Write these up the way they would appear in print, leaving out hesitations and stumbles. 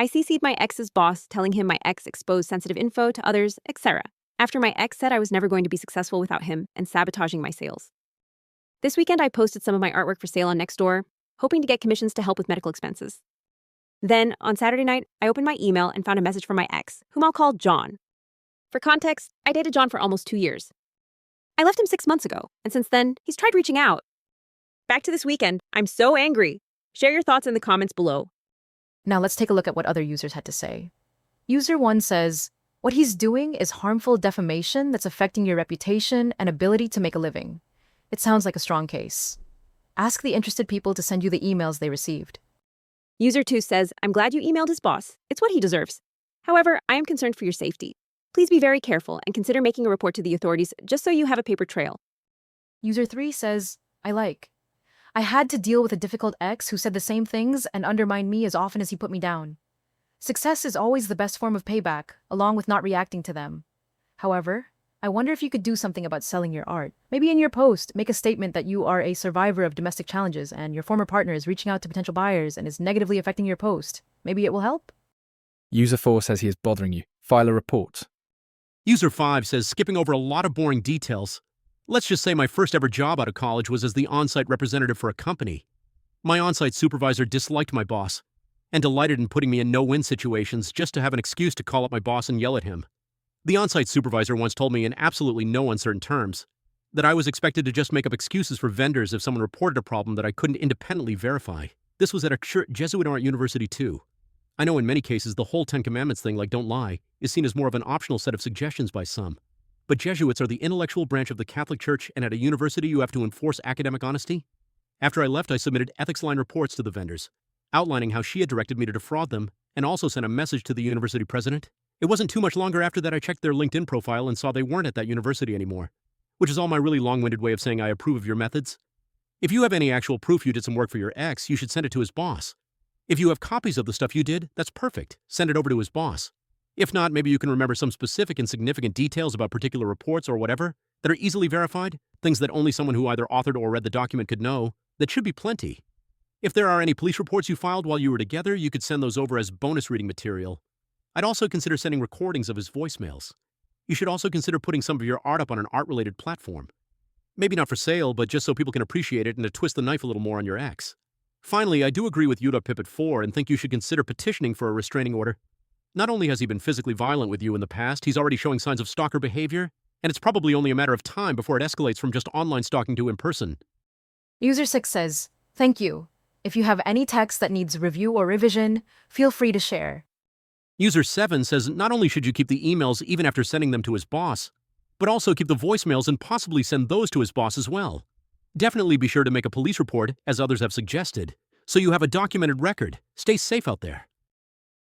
I CC'd my ex's boss, telling him my ex exposed sensitive info to others, etc. After my ex said I was never going to be successful without him and sabotaging my sales. This weekend, I posted some of my artwork for sale on Nextdoor, hoping to get commissions to help with medical expenses. Then, on Saturday night, I opened my email and found a message from my ex, whom I'll call John. For context, I dated John for almost 2 years. I left him 6 months ago, and since then, he's tried reaching out. Back to this weekend, I'm so angry. Share your thoughts in the comments below. Now let's take a look at what other users had to say. User 1 says, what he's doing is harmful defamation that's affecting your reputation and ability to make a living. It sounds like a strong case. Ask the interested people to send you the emails they received. User 2 says, I'm glad you emailed his boss. It's what he deserves. However, I am concerned for your safety. Please be very careful and consider making a report to the authorities just so you have a paper trail. User 3 says, I had to deal with a difficult ex who said the same things and undermined me as often as he put me down. Success is always the best form of payback, along with not reacting to them. However, I wonder if you could do something about selling your art. Maybe in your post, make a statement that you are a survivor of domestic challenges and your former partner is reaching out to potential buyers and is negatively affecting your post. Maybe it will help? User 4 says he is bothering you. File a report. User 5 says, skipping over a lot of boring details. Let's just say my first ever job out of college was as the on-site representative for a company. My on-site supervisor disliked my boss and delighted in putting me in no-win situations just to have an excuse to call up my boss and yell at him. The on-site supervisor once told me in absolutely no uncertain terms that I was expected to just make up excuses for vendors if someone reported a problem that I couldn't independently verify. This was at a Jesuit art university too. I know in many cases the whole Ten Commandments thing, like don't lie, is seen as more of an optional set of suggestions by some. But Jesuits are the intellectual branch of the Catholic Church, and at a university you have to enforce academic honesty. After I left, I submitted ethics line reports to the vendors, outlining how she had directed me to defraud them, and also sent a message to the university president. It wasn't too much longer after that I checked their LinkedIn profile and saw they weren't at that university anymore, which is all my really long-winded way of saying I approve of your methods. If you have any actual proof you did some work for your ex, you should send it to his boss. If you have copies of the stuff you did, that's perfect. Send it over to his boss. If not, maybe you can remember some specific and significant details about particular reports or whatever that are easily verified, things that only someone who either authored or read the document could know. That should be plenty. If there are any police reports you filed while you were together, you could send those over as bonus reading material. I'd also consider sending recordings of his voicemails. You should also consider putting some of your art up on an art-related platform. Maybe not for sale, but just so people can appreciate it and to twist the knife a little more on your ex. Finally, I do agree with Pip4 and think you should consider petitioning for a restraining order. Not only has he been physically violent with you in the past, he's already showing signs of stalker behavior, and it's probably only a matter of time before it escalates from just online stalking to in person. User 6 says, thank you. If you have any text that needs review or revision, feel free to share. User 7 says not only should you keep the emails even after sending them to his boss, but also keep the voicemails and possibly send those to his boss as well. Definitely be sure to make a police report, as others have suggested, so you have a documented record. Stay safe out there.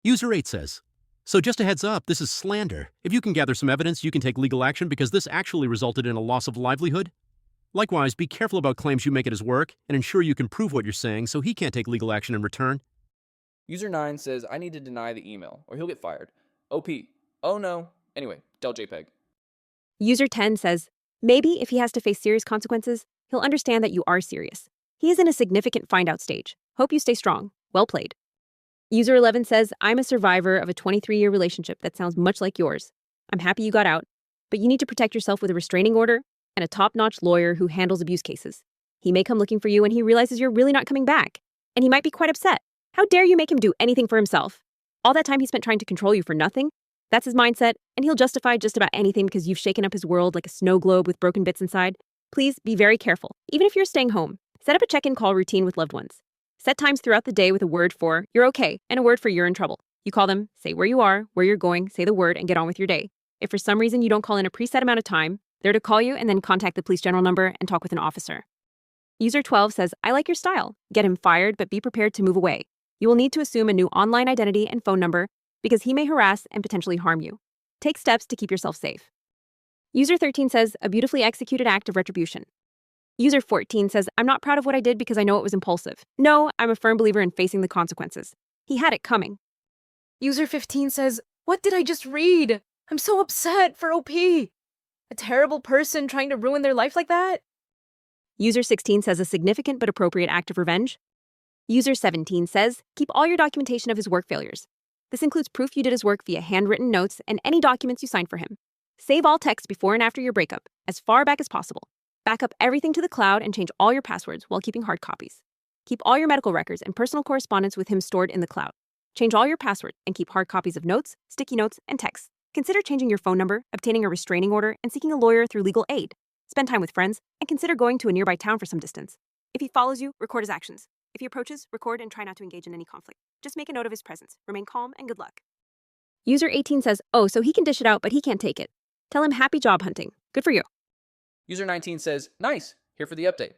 User 8 says, so just a heads up, this is slander. If you can gather some evidence, you can take legal action because this actually resulted in a loss of livelihood. Likewise, be careful about claims you make at his work and ensure you can prove what you're saying so he can't take legal action in return. User 9 says, I need to deny the email or he'll get fired. OP. Oh no. Anyway, Del JPEG. User 10 says, maybe if he has to face serious consequences, he'll understand that you are serious. He is in a significant find-out stage. Hope you stay strong. Well played. User 11 says, I'm a survivor of a 23-year relationship that sounds much like yours. I'm happy you got out, but you need to protect yourself with a restraining order and a top-notch lawyer who handles abuse cases. He may come looking for you when he realizes you're really not coming back, and he might be quite upset. How dare you make him do anything for himself? All that time he spent trying to control you for nothing? That's his mindset, and he'll justify just about anything because you've shaken up his world like a snow globe with broken bits inside. Please be very careful. Even if you're staying home, set up a check-in call routine with loved ones. Set times throughout the day with a word for you're okay and a word for you're in trouble. You call them, say where you are, where you're going, say the word, and get on with your day. If for some reason you don't call in a preset amount of time, they're to call you and then contact the police general number and talk with an officer. User 12 says, I like your style. Get him fired, but be prepared to move away. You will need to assume a new online identity and phone number because he may harass and potentially harm you. Take steps to keep yourself safe. User 13 says, a beautifully executed act of retribution. User 14 says, I'm not proud of what I did because I know it was impulsive. No, I'm a firm believer in facing the consequences. He had it coming. User 15 says, what did I just read? I'm so upset for OP. A terrible person trying to ruin their life like that? User 16 says, a significant but appropriate act of revenge. User 17 says, keep all your documentation of his work failures. This includes proof you did his work via handwritten notes and any documents you signed for him. Save all texts before and after your breakup, as far back as possible. Back up everything to the cloud and change all your passwords while keeping hard copies. Keep all your medical records and personal correspondence with him stored in the cloud. Change all your passwords and keep hard copies of notes, sticky notes, and texts. Consider changing your phone number, obtaining a restraining order, and seeking a lawyer through legal aid. Spend time with friends, and consider going to a nearby town for some distance. If he follows you, record his actions. If he approaches, record and try not to engage in any conflict. Just make a note of his presence. Remain calm and good luck. User 18 says, oh, so he can dish it out, but he can't take it. Tell him happy job hunting. Good for you. User 19 says, nice, here for the update.